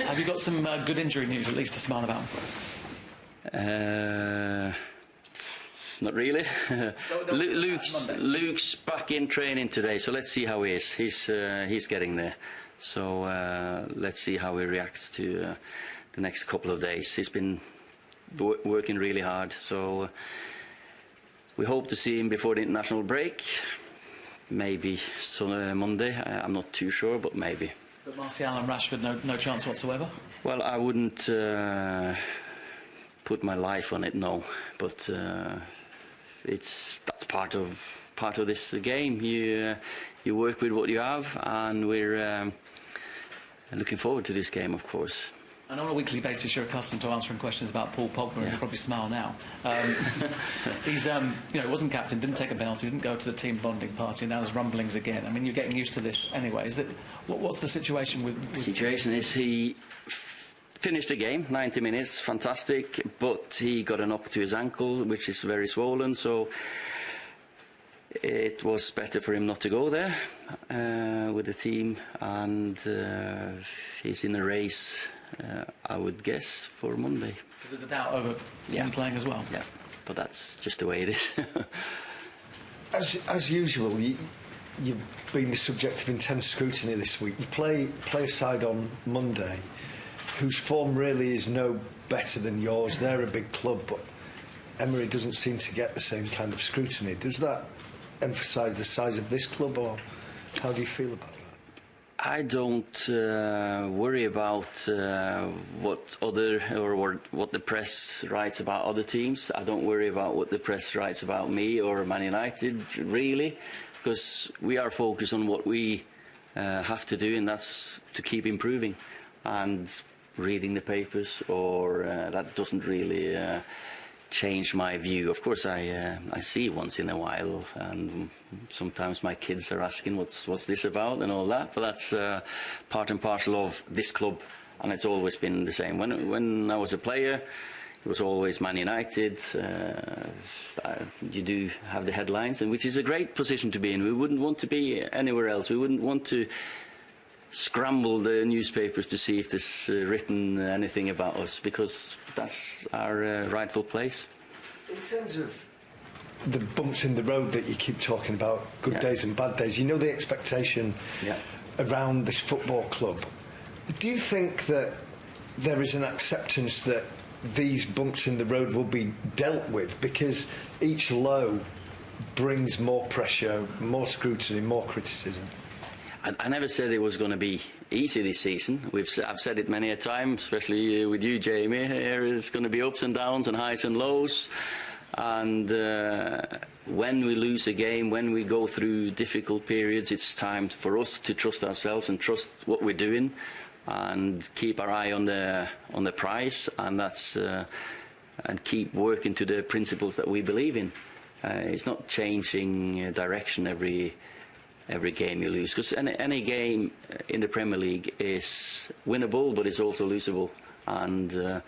Have you got some good injury news, at least, to smile about? Not really. Luke's back in training today, so let's see how he is. He's getting there. So let's see how he reacts to the next couple of days. He's been working really hard, so we hope to see him before the international break. Maybe Monday. I'm not too sure, but maybe. But Martial and Rashford, no chance whatsoever? Well, I wouldn't put my life on it, no. But that's part of this game. You work with what you have, and we're looking forward to this game, of course. And on a weekly basis, you're accustomed to answering questions about Paul Pogba, and you probably smile now. He's, wasn't captain, didn't take a penalty, didn't go to the team bonding party, and now there's rumblings again. I mean, you're getting used to this anyway. What's the situation with... The situation is he finished the game, 90 minutes, fantastic, but he got a knock to his ankle, which is very swollen, so it was better for him not to go there with the team, and he's in a race, I would guess, for Monday. So there's a doubt over him playing as well? Yeah, but that's just the way it is. As usual, you've been the subject of intense scrutiny this week. You play a side on Monday whose form really is no better than yours. They're a big club, but Emery doesn't seem to get the same kind of scrutiny. Does that emphasise the size of this club, or how do you feel about that? I don't worry about what the press writes about other teams. I don't worry about what the press writes about me or Man United, really, because we are focused on what we have to do, and that's to keep improving. And reading the papers, or that doesn't really change my view. Of course, I see once in a while, and sometimes my kids are asking what's this about and all that. But that's part and parcel of this club, and it's always been the same. When I was a player, it was always Man United. You do have the headlines, and which is a great position to be in. We wouldn't want to be anywhere else. We wouldn't want to scramble the newspapers to see if there's written anything about us, because that's our rightful place. In terms of the bumps in the road that you keep talking about, good days and bad days, you know the expectation around this football club. Do you think that there is an acceptance that these bumps in the road will be dealt with, because each low brings more pressure, more scrutiny, more criticism? I never said it was going to be easy this season. I've said it many a time, especially with you, Jamie. It's going to be ups and downs and highs and lows. And when we lose a game, when we go through difficult periods, it's time for us to trust ourselves and trust what we're doing, and keep our eye on the prize, and that's and keep working to the principles that we believe in. It's not changing direction every game you lose, because any game in the Premier League is winnable, but it's also losable, and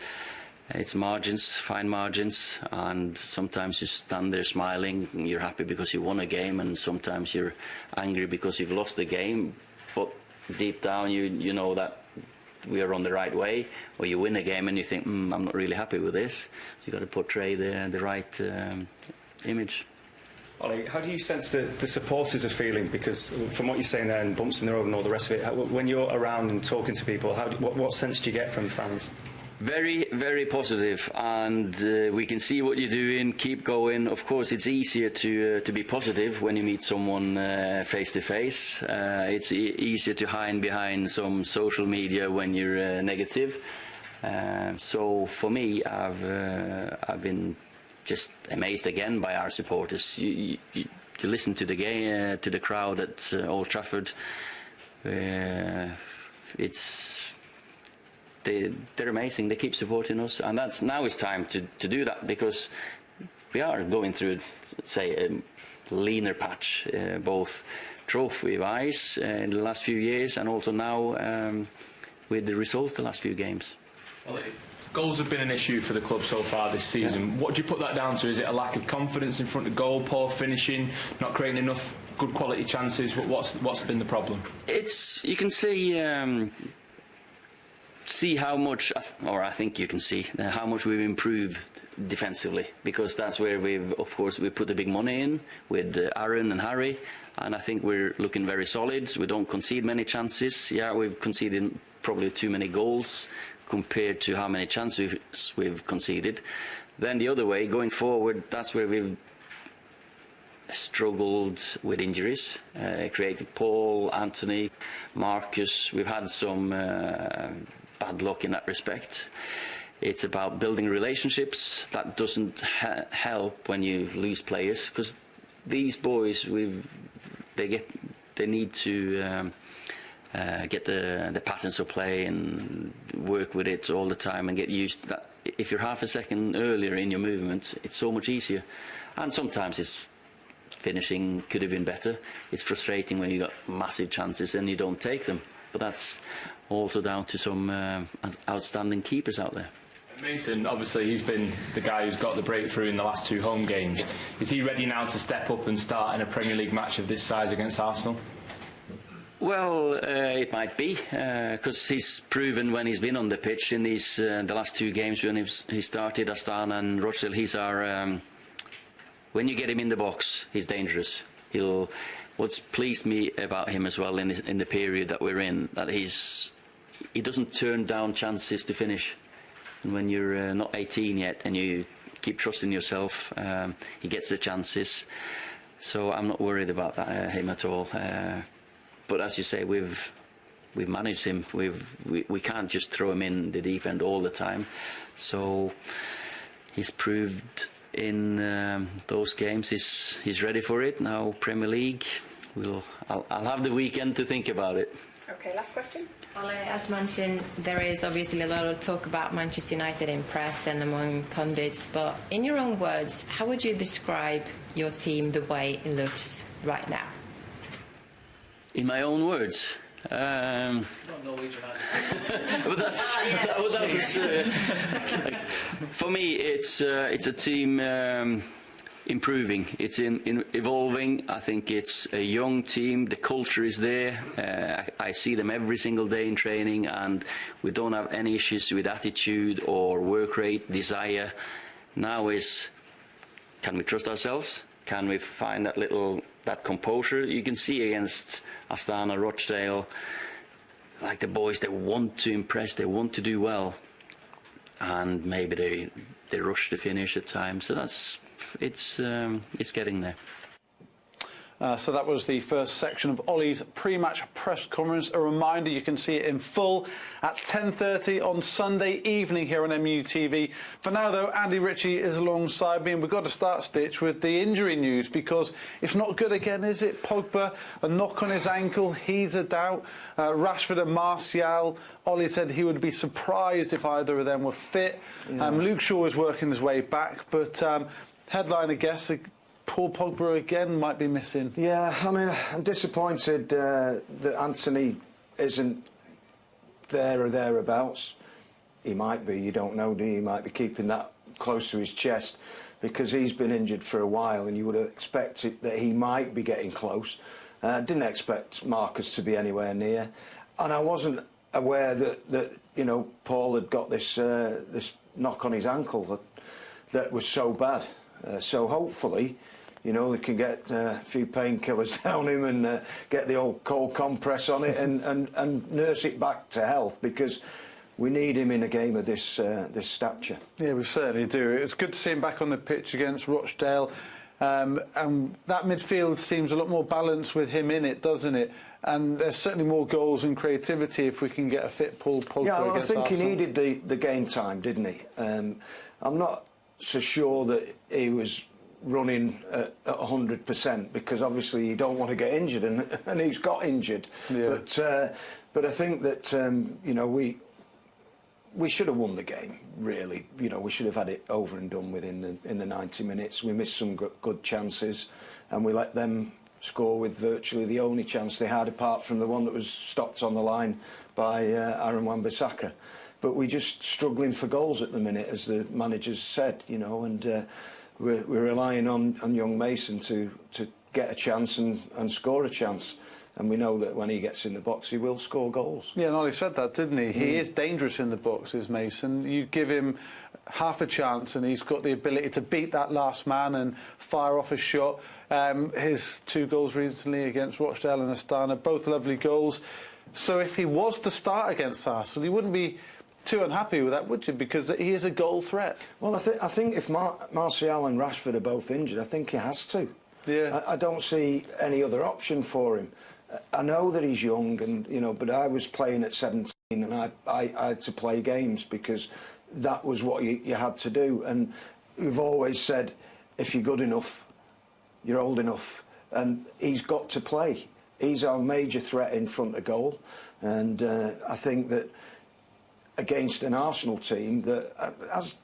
it's margins, fine margins, and sometimes you stand there smiling and you're happy because you won a game, and sometimes you're angry because you've lost a game, but deep down you know that we are on the right way. Or you win a game and you think, I'm not really happy with this, so you've got to portray the right image. Ollie, how do you sense the supporters are feeling? Because from what you're saying there, and bumps in the road and all the rest of it, when you're around and talking to people, what sense do you get from fans? Very, very positive, and we can see what you're doing. Keep going. Of course, it's easier to be positive when you meet someone face to face. It's easier to hide behind some social media when you're negative. So for me, I've been just amazed again by our supporters. You listen to the game, to the crowd at Old Trafford. They're amazing. They keep supporting us, and now it's time to do that, because we are going through, say, a leaner patch, both trophy-wise in the last few years, and also now with the results the last few games. Well, goals have been an issue for the club so far this season. What do you put that down to? Is it a lack of confidence in front of goal, poor finishing, not creating enough good quality chances? What's been the problem? You can see see how much, or I think you can see how much we've improved defensively, because that's where we put the big money in with Aaron and Harry, and I think we're looking very solid. We don't concede many chances. Yeah, we've conceded probably too many goals compared to how many chances we've conceded. Then the other way, going forward, that's where we've struggled with injuries. Created Paul, Anthony, Marcus. We've had some bad luck in that respect. It's about building relationships. That doesn't help when you lose players, because these boys, they need to get the patterns of play and work with it all the time and get used to that. If you're half a second earlier in your movement, it's so much easier. And sometimes it's finishing could have been better. It's frustrating when you got massive chances and you don't take them. But that's also down to some outstanding keepers out there. Mason, obviously, he's been the guy who's got the breakthrough in the last 2 home games. Is he ready now to step up and start in a Premier League match of this size against Arsenal? Well, it might be, because he's proven when he's been on the pitch in these the last 2 games when he started, Astana and Rochdale. He's our when you get him in the box, he's dangerous. What's pleased me about him as well in the period that we're in, that he doesn't turn down chances to finish. And when you're not 18 yet and you keep trusting yourself, he gets the chances. So I'm not worried about him at all. But as you say, we've managed him. We can't just throw him in the deep end all the time. So he's proved in those games he's ready for it. Now Premier League, I'll have the weekend to think about it. Okay, last question. Ole, as mentioned, there is obviously a lot of talk about Manchester United in press and among pundits, but in your own words, how would you describe your team the way it looks right now? In my own words. Not Norwegian, But that was for me. It's a team improving. It's evolving. I think it's a young team. The culture is there. I see them every single day in training, and we don't have any issues with attitude or work rate, desire. Now is, can we trust ourselves? Can we find that composure? You can see against Astana, Rochdale, like the boys, they want to impress, they want to do well, and maybe they rush to finish at times. So it's getting there. So that was the first section of Ollie's pre-match press conference. A reminder, you can see it in full at 10:30 on Sunday evening here on MUTV. For now, though, Andy Ritchie is alongside me, and we've got to start, Stitch, with the injury news, because it's not good again, is it? Pogba, a knock on his ankle, he's a doubt. Rashford and Martial, Ollie said he would be surprised if either of them were fit. Yeah. Luke Shaw is working his way back, but headline, I guess, Paul Pogba again might be missing. Yeah, I mean, I'm disappointed that Anthony isn't there or thereabouts. He might be, you don't know, do you? He might be keeping that close to his chest because he's been injured for a while, and you would have expected that he might be getting close. Didn't expect Marcus to be anywhere near, and I wasn't aware that you know, Paul had got this knock on his ankle that was so bad. So hopefully, you know, they can get a few painkillers down him and get the old cold compress on it and nurse it back to health, because we need him in a game of this stature. Yeah, we certainly do. It's good to see him back on the pitch against Rochdale. And that midfield seems a lot more balanced with him in it, doesn't it? And there's certainly more goals and creativity if we can get a fit Paul Pogba. Yeah, well, I think Arsenal. he needed the game time, didn't he? I'm not so sure that he was running at 100%, because obviously you don't want to get injured, and he's got injured. Yeah. But I think that you know, we should have won the game, really. You know, we should have had it over and done with in the 90 minutes. We missed some good chances, and we let them score with virtually the only chance they had, apart from the one that was stopped on the line by Aaron Wan-Bissaka. But we're just struggling for goals at the minute, as the managers said, you know, and we're relying on young Mason to get a chance and score a chance. and we know that when he gets in the box, he will score goals. Yeah, and Ollie said that, didn't he? He is dangerous in the box, is Mason. You give him half a chance and he's got the ability to beat that last man and fire off a shot. His 2 goals recently against Rochdale and Astana, both lovely goals. So if he was to start against Arsenal, you wouldn't be too unhappy with that, would you? Because he is a goal threat. Well, I think if Martial and Rashford are both injured, I think he has to. Yeah. I don't see any other option for him. I know that he's young, and but I was playing at 17, and I had to play games because that was what you had to do. And we've always said, if you're good enough, you're old enough, and he's got to play. He's our major threat in front of goal, and I think that against an Arsenal team that, as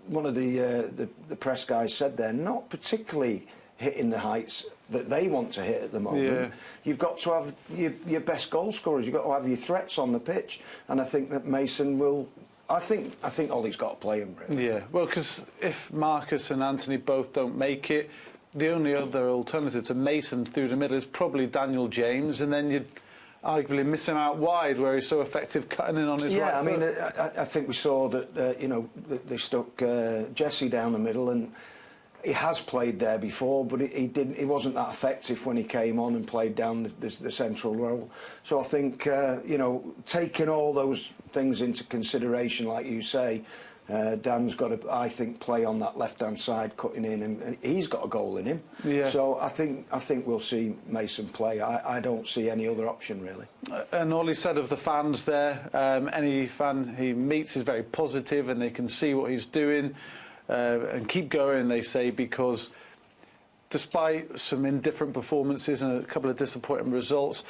one of the press guys said, they're not particularly hitting the heights that they want to hit at the moment. Yeah. You've got to have your best goal scorers. You've got to have your threats on the pitch, and I think that Mason will. I think Ollie's got to play him, really. Yeah, well, because if Marcus and Anthony both don't make it, the only other alternative to Mason through the middle is probably Daniel James, and then you'd arguably miss him out wide where he's so effective cutting in on his right I mean, foot. I think we saw that, that they stuck Jesse down the middle, and he has played there before, but he wasn't that effective when he came on and played down the central role. So I think, taking all those things into consideration, like you say, Dan's got to, I think, play on that left-hand side, cutting in, and he's got a goal in him. Yeah. So I think we'll see Mason play. I don't see any other option, really. And all he said of the fans there, any fan he meets is very positive and they can see what he's doing and keep going, they say, because despite some indifferent performances and a couple of disappointing results,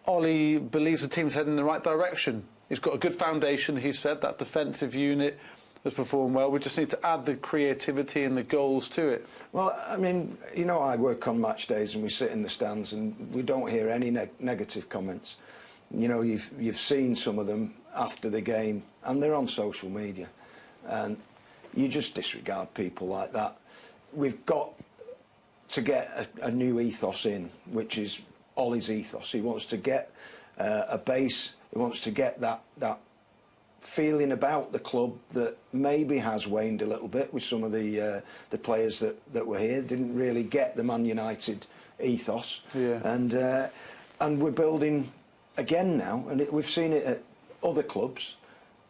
Ollie believes the team's heading in the right direction. He's got a good foundation, he said. That defensive unit has performed well. We just need to add the creativity and the goals to it. Well, I mean, I work on match days and we sit in the stands and we don't hear any negative comments. You've seen some of them after the game, and they're on social media, and you just disregard people like that. We've got to get a new ethos in, which is Ollie's ethos. He wants to get a base. He wants to get that feeling about the club that maybe has waned a little bit with some of the players that were here. Didn't really get the Man United ethos. Yeah. And we're building again now, and we've seen it at other clubs.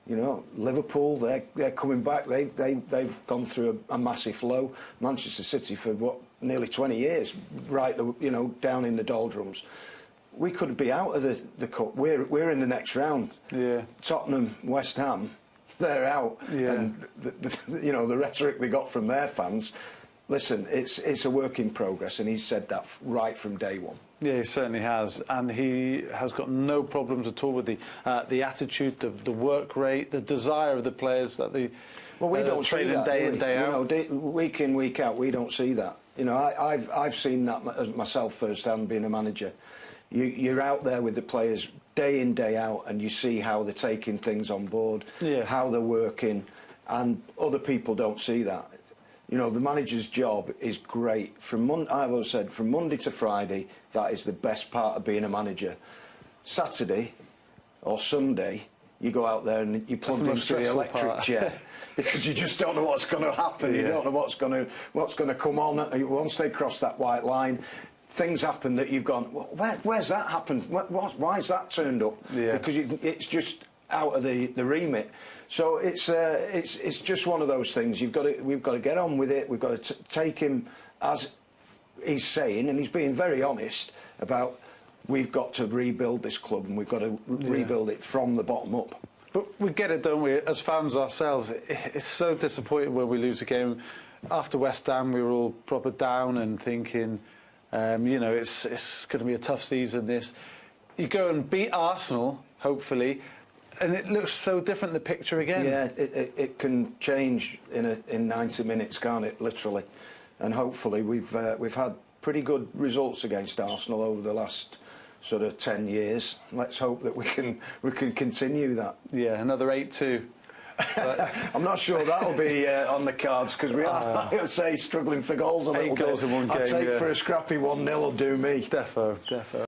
Liverpool, they're coming back. They've gone through a massive low. Manchester City for nearly 20 years, right? Down in the doldrums. We could be out of the cup. We're in the next round. Yeah. Tottenham, West Ham, they're out. Yeah. And the rhetoric they got from their fans. Listen, it's a work in progress, and he's said that right from day one. Yeah, he certainly has, and he has got no problems at all with the attitude, the work rate, the desire of the players that they we don't train see that, day in, day out. Week in, week out, we don't see that. I've seen that myself firsthand, being a manager. You're out there with the players day in, day out, and you see how they're taking things on board, how they're working, and other people don't see that. The manager's job is great. I've always said, from Monday to Friday, that is the best part of being a manager. Saturday or Sunday, you go out there and you plug into the electric chair because you just don't know what's going to happen. You don't know what's going to come on. Once they cross that white line, things happen that you've gone, where's that happened? Why's that turned up? Yeah. Because it's just out of the remit. So it's just one of those things. We've got to get on with it. We've got to take him as he's saying, and he's being very honest about. We've got to rebuild this club, and we've got to rebuild it from the bottom up. But we get it, don't we? As fans ourselves, it's so disappointing when we lose a game. After West Ham, we were all proper down and thinking, it's going to be a tough season. This, you go and beat Arsenal, hopefully. And it looks so different, the picture again. Yeah, it can change in 90 minutes, can't it? Literally, and hopefully we've had pretty good results against Arsenal over the last sort of 10 years. Let's hope that we can continue that. Yeah, another 8-2. I'm not sure that'll be on the cards because we are, I would say, struggling for goals a little bit. 8 goals in one game. I'd take for a scrappy 1-0 will do me. Defo.